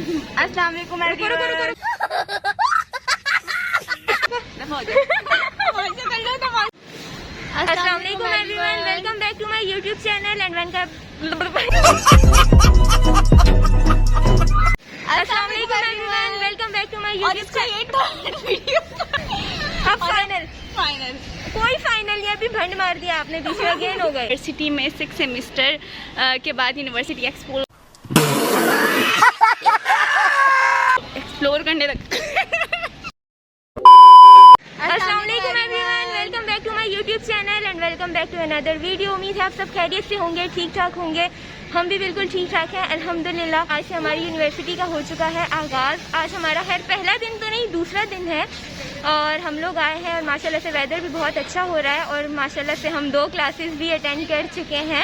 अस्सलाम वालेकुम एवरीवन। अस्सलाम वालेकुम everyone, welcome back to my YouTube channel and welcome. अस्सलाम वालेकुम everyone, welcome back to my YouTube channel. अब फाइनल कोई फाइनल नहीं, अभी भंड मार दिया आपने, दूसरा अगेन हो गए। यूनिवर्सिटी में 6 सेमेस्टर के बाद यूनिवर्सिटी एक्सप्लोर करने लग। अस्सलाम वालेकुम everyone, welcome back to my YouTube channel and welcome back to another video. उम्मीद है आप सब खैरियत से होंगे, ठीक ठाक होंगे। हम भी बिल्कुल ठीक ठाक हैं अल्हम्दुलिल्लाह। आज से हमारी यूनिवर्सिटी का हो चुका है आगाज़। आज हमारा खैर पहला दिन तो नहीं, दूसरा दिन है और हम लोग आए हैं और माशाल्लाह से वेदर भी बहुत अच्छा हो रहा है और माशाल्लाह से हम 2 क्लासेस भी अटेंड कर चुके हैं।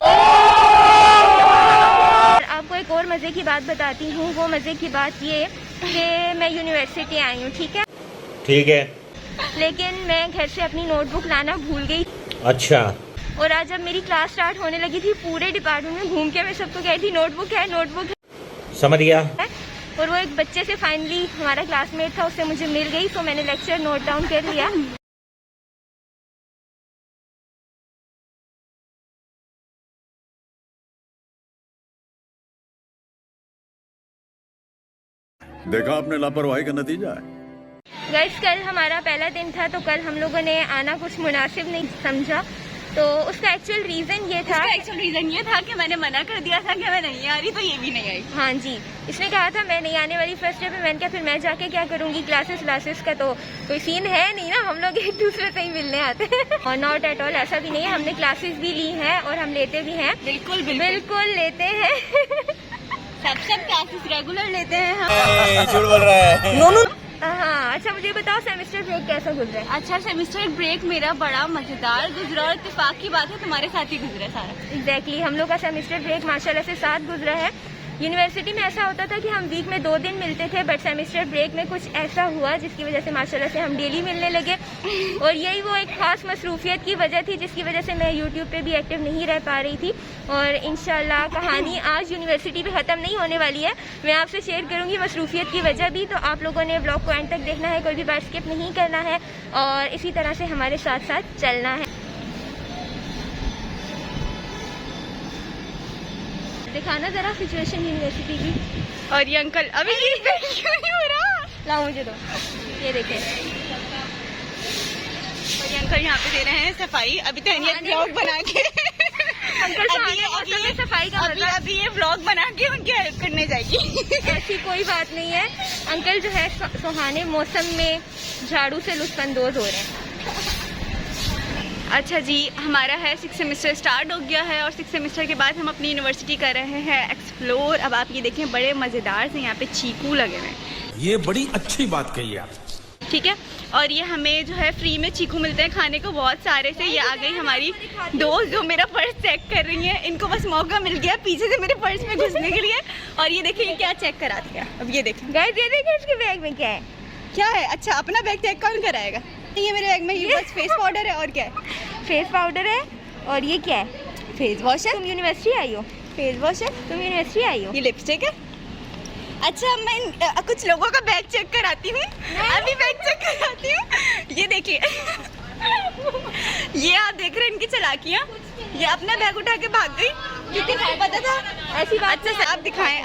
और आपको एक और मज़े की बात बताती हूँ। वो मज़े की बात ये कि मैं यूनिवर्सिटी आई हूँ, ठीक है, लेकिन मैं घर से अपनी नोटबुक लाना भूल गई। अच्छा। और आज जब मेरी क्लास स्टार्ट होने लगी थी, पूरे डिपार्टमेंट में घूम के मैं सबको कह रही थी नोटबुक है, नोटबुक है। समझ गया। और वो एक बच्चे से फाइनली, हमारा क्लासमेट था, उससे मुझे मिल गई, तो मैंने लेक्चर नोट डाउन कर लिया। देखा आपने लापरवाही का नतीजा है। गाइस कल हमारा पहला दिन था, तो कल हम लोगों ने आना कुछ मुनासिब नहीं समझा। तो उसका एक्चुअल रीजन ये था कि मैंने मना कर दिया था कि मैं नहीं आ रही, तो ये भी नहीं आई। हाँ जी, इसने कहा था मैं नहीं आने वाली फर्स्ट डे पे। मैंने कहा फिर मैं जाके क्या करूंगी, क्लासेस का तो कोई सीन है नहीं ना, हम लोग एक दूसरे से ही मिलने आते हैं। और नॉट एट ऑल ऐसा भी नहीं है, हमने क्लासेस भी ली हैं और हम लेते भी हैं। बिल्कुल लेते हैं। सब क्लासेस रेगुलर लेते हैं हम। झूठ बोल रहा है। हाँ, अच्छा मुझे बताओ सेमेस्टर ब्रेक कैसा गुजरा है? अच्छा, सेमेस्टर ब्रेक मेरा बड़ा मजेदार गुजरा और इत्तेफाक की बात है तुम्हारे साथ ही गुजरा सारा। एग्जैक्टली, हम लोग का सेमेस्टर ब्रेक माशाल्लाह से साथ गुजरा है। यूनिवर्सिटी में ऐसा होता था कि हम वीक में 2 दिन मिलते थे, बट सेमेस्टर ब्रेक में कुछ ऐसा हुआ जिसकी वजह से माशाल्लाह से हम डेली मिलने लगे। और यही वो एक खास मसरूफियत की वजह थी जिसकी वजह से मैं यूट्यूब पे भी एक्टिव नहीं रह पा रही थी। और इंशाल्लाह कहानी आज यूनिवर्सिटी पे ख़त्म नहीं होने वाली है, मैं आपसे शेयर करूँगी मसरूफियत की वजह भी। तो आप लोगों ने ब्लॉग को एंड तक देखना है, कोई भी बात स्किप नहीं करना है और इसी तरह से हमारे साथ साथ चलना है। दिखाना जरा सिचुएशन यूनिवर्सिटी की। और ये अंकल अभी क्यों नहीं हो रहा, लाओ मुझे दो, ये देखें। और ये अंकल यहाँ पे दे रहे हैं सफाई। अभी तो ये ब्लॉग बना के सफाई का अभी ये ब्लॉग बना के उनकी हेल्प करने जाएगी। ऐसी कोई बात नहीं है, अंकल जो है सुहाने मौसम में झाड़ू से लुत्फानंदोज हो रहे हैं। अच्छा जी, हमारा है 6 सेमेस्टर स्टार्ट हो गया है और 6 सेमेस्टर के बाद हम अपनी यूनिवर्सिटी कर रहे हैं एक्सप्लोर। अब आप ये देखें, बड़े मज़ेदार से यहाँ पे चीकू लगे हुए हैं। ये बड़ी अच्छी बात कही आप, ठीक है। और ये हमें जो है फ्री में चीकू मिलते हैं खाने को बहुत सारे से। ये आ गई हमारी दोस्त जो मेरा पर्स चेक कर रही है। इनको बस मौका मिल गया पीछे से मेरे पर्स में घुसने के लिए। और ये देखिए क्या चेक करा दिया। अब ये देखें गाइस, ये देखिए इसके बैग में क्या है। क्या है? अच्छा, अपना बैग चेक कौन कराएगा? ये मेरे बैग में ये बस फेस पाउडर है। और क्या है? फेस पाउडर है। और ये क्या है? फेस वॉश है। तुम यूनिवर्सिटी आई हो? फेस वॉश है। तुम यूनिवर्सिटी आई हो? ये लिपस्टिक है। अच्छा, मैं कुछ लोगों का बैग चेक कराती हूँ। अभी बैग चेक कराती हूँ। ये देखिए, ये आप देख रहे हैं इनकी चालाकियाँ। ये अपना बैग उठा के भाग गई क्योंकि पता था ऐसी बात। अच्छा से आप दिखाएं।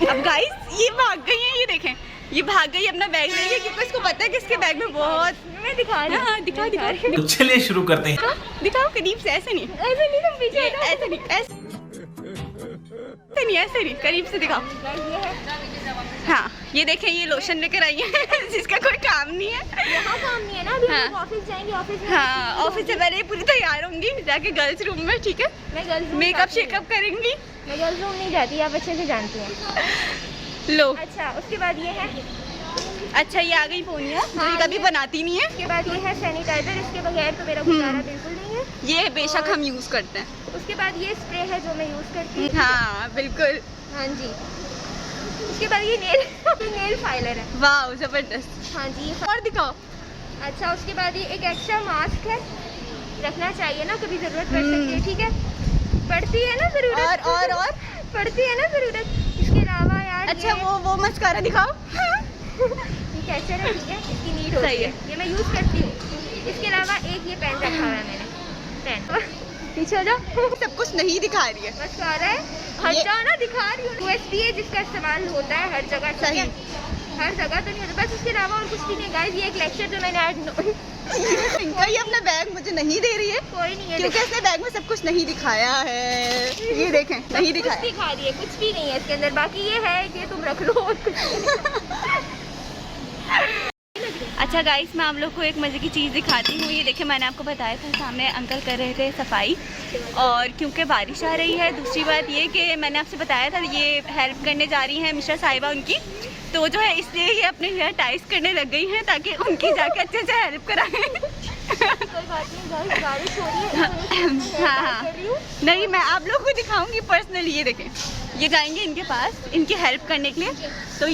अब गाइस ये भाग गई हैं, ये देखें, ये भाग गई अपना बैग लेके क्योंकि इसको पता है कि इसके बैग में बहुत। मैं दिखा रही हूँ। हाँ, दिखा। तो चलिए शुरू करते हैं। हाँ, दिखाओ करीब से। ऐसे नहीं, तुम पीछे हटो। ऐसे नहीं, करीब से दिखाओ। हाँ, ये देखें, ये लोशन लेकर आई है जिसका कोई काम नहीं है। यहाँ काम नहीं है ना, अभी हाँ। हम ऑफिस जाएंगे। ऑफिस में हाँ, ऑफिस से पहले पूरी तैयार होंगी जाके गर्ल्स रूम में, ठीक है। मैं गर्ल्स मेकअप शेकअप करेंगी। मैं गर्ल्स रूम नहीं जाती, आप अच्छे से जानती हैं। लो, अच्छा, उसके बाद ये है। अच्छा ये आ गई पोनिया, जो कभी बनाती नहीं है। उसके बाद ये है सैनिटाइजर, इसके बगैर तो मेरा गुजारा बिल्कुल नहीं है। ये बेशक हम यूज करते हैं। उसके बाद ये स्प्रे है जो मैं यूज करती हूँ। हाँ बिल्कुल। हाँ जी। उसके बाद ये नेल फाइलर है। वाह जबरदस्त। हाँ जी। और दिखाओ। अच्छा, उसके बाद ये एक एक्स्ट्रा मास्क है, रखना चाहिए ना, कभी जरूरत पड़ सकती है, ठीक है, पड़ती है ना जरूरत। और पड़ती है ना जरूरत। इसके अलावा यार अच्छा वो मस्कारा दिखाओ। ये कैचर है, ठीक है, इसकी नीड होती सही है, ये मैं यूज करती हूँ। इसके अलावा एक ये पेन रखा हुआ है मैंने, पेन। पीछे हो जाओ, सब कुछ नहीं दिखा रही है। मस्कारा है, हट जाओ ना, दिखा रही हूँ। USB है जिसका इस्तेमाल होता है हर जगह, ठीक है, हर जगह तो नहीं होता, बस उसके अलावा और कुछ भी नहीं। गाइस ये एक लेक्चर जो मैंने आज इनका ये अपना बैग मुझे नहीं दे रही है, कोई नहीं है क्योंकि इसने बैग में सब कुछ नहीं दिखाया है। ये देखें, नहीं दिखाया, कुछ दिखा रही है, कुछ भी नहीं है इसके अंदर। बाकी ये है कि तुम रख लो और कुछ अच्छा गाइस, मैं आप लोग को एक मज़े की चीज़ दिखाती हूँ। ये देखिए, मैंने आपको बताया था सामने अंकल कर रहे थे सफाई, और क्योंकि बारिश आ रही है, दूसरी बात ये कि मैंने आपसे बताया था ये हेल्प करने जा रही हैं मिश्रा साहिबा उनकी, तो जो है इसलिए ये अपने हेयर टाइस करने लग गई हैं ताकि उनकी जाके अच्छे से हेल्प कराएं। कोई बात नहीं, बारिश हो रही है। हाँ, नहीं, मैं आप लोग को दिखाऊंगी पर्सनली। ये देखें, ये जाएंगे इनके पास इनकी हेल्प करने के लिए, तो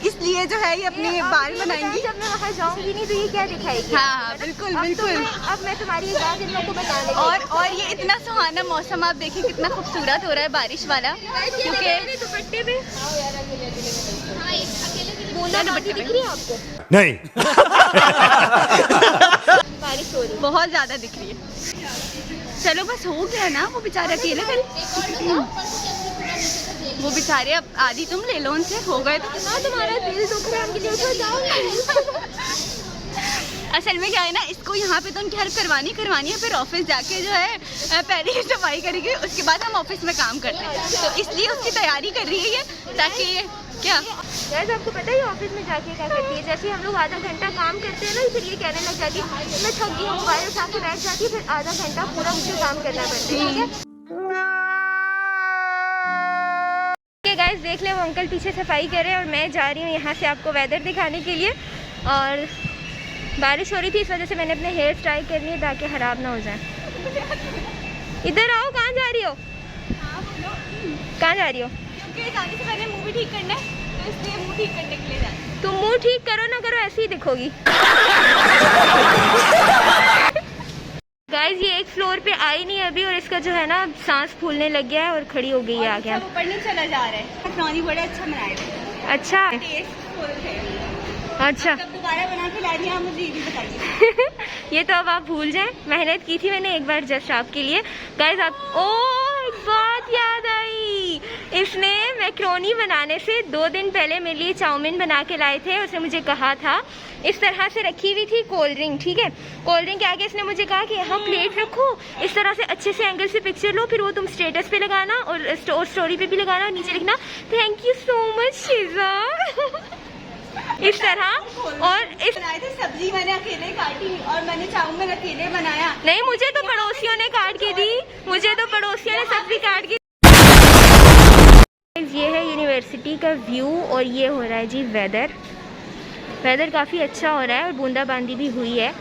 इसलिए जो है ये अपने बाल बनाएंगी। जब मैं वहाँ जाऊंगी नहीं तो ये क्या दिखाएगी? हाँ, बिल्कुल बिल्कुल। अब मैं तुम्हारी बात इन लोगों को बताने और ये इतना सुहाना मौसम आप देखिए कितना खूबसूरत हो रहा है बारिश वाला, क्योंकि दुपट्टे पे बूंदाबांदी दिख रही है आपको? नहीं। बारिश हो रही है, बहुत ज्यादा दिख रही है। चलो बस हो गया ना, वो बेचारे अकेले फिर वो बेचारे, अब आधी तुम ले लो उनसे, हो गए तो ना तुम्हारा दिल दुख रहा है उनके लिए, उठो जाओ। असल में क्या है ना, इसको यहाँ पे तो उनकी हेल्प करवानी है, फिर ऑफिस जाके जो है पहले ही सफाई करेगी, उसके बाद हम ऑफिस में काम करते हैं, तो इसलिए उसकी तैयारी कर रही है ये, ताकि ये क्या यार आपको पता है ऑफिस में जाके क्या करती है? जैसे हम लोग आधा घंटा काम करते हैं ना, फिर ये कहने लग जाती है मैं थक गई हूँ, मोबाइल उठा के बैठ जाती है, फिर आधा घंटा पूरा मुझे काम करना पड़ता है, ठीक है। गाइस देख ले, वो अंकल पीछे सफाई कर रहे हैं और मैं जा रही हूँ यहाँ से आपको वेदर दिखाने के लिए। और बारिश हो रही थी, इस वजह से मैंने अपने हेयर स्टाइल करनी है ताकि ख़राब ना हो जाए। इधर आओ, कहाँ जा रही हो? कहाँ जा रही हो? क्योंकि जाने से पहले मुंह भी ठीक करना है, तो इसलिए मुंह ठीक करने के लिए जाना। तुम मुंह ठीक करो ना करो, ऐसे ही दिखोगी। गाइस ये एक फ्लोर पे आई नहीं अभी, और इसका जो है ना सांस फूलने लग गया है और खड़ी हो गई है आगे। ऊपर नहीं चला जा रहा है, मकरोनी बड़ा अच्छा बनाए थे। अच्छा टेस्टफुल थे। अच्छा, कब दोबारा बना के ला दिया, मुझे ये भी बताइए। ये तो अब आप भूल जाएं, मेहनत की थी मैंने एक बार जस्ट आपके लिए। गाइस आप, ओह एक बात याद आई, इसने मैक्रोनी बनाने से 2 दिन पहले मेरे लिए चाउमीन बना के लाए थे। उसने मुझे कहा था, इस तरह से रखी हुई थी कोल्ड ड्रिंक, ठीक है, कोल्ड ड्रिंक के आगे इसने मुझे कहा कि यहाँ प्लेट रखो, इस तरह से अच्छे से एंगल से पिक्चर लो, फिर वो तुम स्टेटस पे लगाना और स्टोरी पे भी लगाना और नीचे लिखना थैंक यू सो मच शिजा। इस तरह। और इस बनाए थे सब्जी मैंने अकेले काटी और मैंने चाउमीन अकेले बनाया। नहीं, मुझे तो पड़ोसियों ने काट के दी, मुझे तो पड़ोसियों ने सब्जी काट के। ये है यूनिवर्सिटी का व्यू और ये हो रहा है जी वेदर काफ़ी अच्छा हो रहा है और बूंदाबांदी भी हुई है।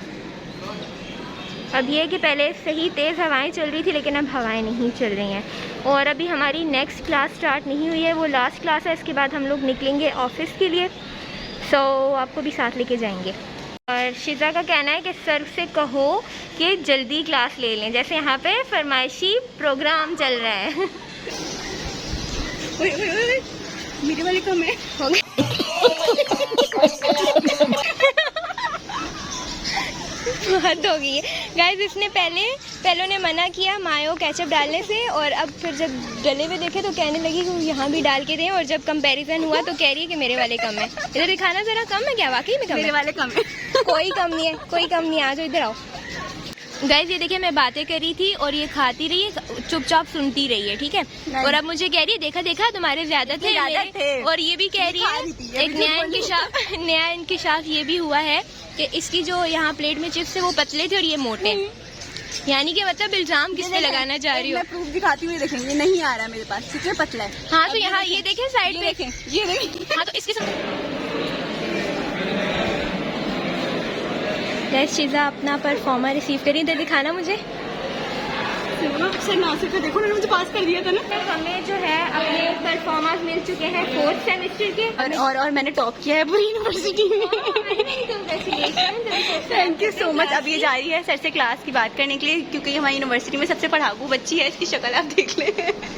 अब ये कि पहले सही तेज़ हवाएं चल रही थी, लेकिन अब हवाएं नहीं चल रही हैं। और अभी हमारी नेक्स्ट क्लास स्टार्ट नहीं हुई है, वो लास्ट क्लास है, इसके बाद हम लोग निकलेंगे ऑफिस के लिए। आपको भी साथ लेके जाएंगे। और शिजा का कहना है कि सर से कहो कि जल्दी क्लास ले लें, जैसे यहाँ पे फरमाइशी प्रोग्राम चल रहा है। मेरे वाले कम है, हो गया। हद हो गई है गाइस। इसने पहले ने मना किया मायो केचप डालने से, और अब फिर जब डले हुए देखे तो कहने लगी कि यहाँ भी डाल के दें, और जब कंपैरिजन हुआ तो कह रही है कि मेरे वाले कम है। इधर दिखाना जरा, कम है क्या? वाकई में कम है? मेरे वाले कम है। कोई कम नहीं है, कोई कम नहीं है। आ जाओ इधर आओ गाइस। ये देखिए, मैं बातें कर रही थी और ये खाती रही है, चुपचाप सुनती रही है, ठीक है। और अब मुझे कह रही है देखा तुम्हारे ज्यादा थे। और ये भी कह रही है, एक नया इंकिशाफ ये भी हुआ है कि इसकी जो यहाँ प्लेट में चिप्स है वो पतले थे और ये मोटे। यानी कि मतलब इल्जाम किस पे लगाना चाह रही हो? मैं प्रूफ दिखाती हुई, देखें ये नहीं आ रहा मेरे पास, कितने पतला है। हाँ तो यहाँ ये देखें साइड पे, ये देखें। हाँ तो इसके गाइस शिजा अपना परफॉर्मा रिसीव करी, इधर दिखाना मुझे। सर नासिर का देखो, उन्होंने मुझे पास कर दिया था ना। हमें जो है अपने परफॉर्मेंस मिल चुके हैं 4th सेमेस्टर के, और मैंने टॉप किया है पूरी यूनिवर्सिटी में। Thank you so much. अब ये जा रही है सर से क्लास की बात करने के लिए, क्योंकि हमारी यूनिवर्सिटी में सबसे पढ़ाकू बच्ची है, इसकी शक्ल आप देख लें।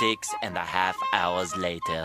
6.5 hours later.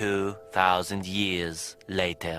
2,000 years later.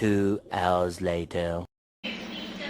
2 hours later.